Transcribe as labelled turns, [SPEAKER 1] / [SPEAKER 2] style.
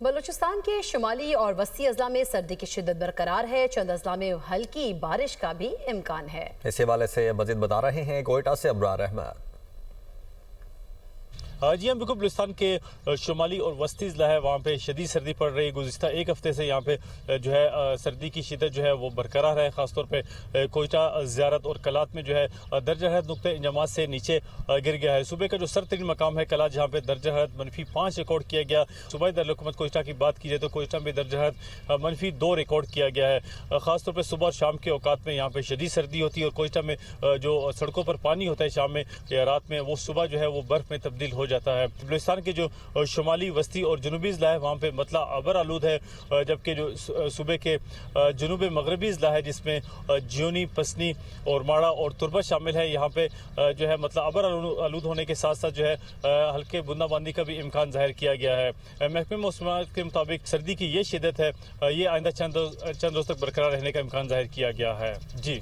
[SPEAKER 1] بلوچستان کے شمالی اور وسطی اضلاع میں سردی کی شدت برقرار ہے۔ چند اضلاع میں ہلکی بارش کا بھی امکان ہے۔
[SPEAKER 2] اس حوالے سے مزید بتا رہے ہیں کوئٹہ سے ابرار احمد۔
[SPEAKER 3] جی ہم بالکل بلوچستان کے شمالی اور وسطی اضلاع ہے، وہاں پہ شدید سردی پڑ رہی ہے۔ گزشتہ ایک ہفتے سے یہاں پہ جو ہے سردی کی شدت جو ہے وہ برقرار ہے۔ خاص طور پہ کوئٹہ، زیارت اور کلات میں جو ہے درجہ حرارت نقطۂ انجماد سے نیچے گر گیا ہے۔ صبح کا جو سرد ترین مقام ہے کلات، جہاں پہ درجہ حرارت -5 ریکارڈ کیا گیا۔ صوبائی دارالحکومت کوئٹہ کی بات کی جائے تو کوئٹہ میں درجہ حرارت -2 ریکارڈ کیا گیا ہے۔ خاص طور پہ صبح اور شام کے اوقات میں یہاں پہ شدید سردی ہوتی ہے، اور کوئٹہ میں جو سڑکوں پر پانی ہوتا ہے شام میں یا رات میں، وہ صبح جو ہے وہ برف میں تبدیل ہو جاتا ہے۔ بلوچستان کے جو شمالی، وسطی اور جنوبی اضلاع ہے وہاں پہ مطلع ابر آلود ہے، جبکہ جو صوبے کے جنوب مغربی اضلاع ہے جس میں جیونی، پسنی اور ماڑا اور تربت شامل ہے، یہاں پہ جو ہے مطلع ابر آلود ہونے کے ساتھ ساتھ جو ہے ہلکے بوندا باندی کا بھی امکان ظاہر کیا گیا ہے۔ محکمہ موسمیات کے مطابق سردی کی یہ شدت ہے، یہ آئندہ چند روز تک برقرار رہنے کا امکان ظاہر کیا گیا ہے۔ جی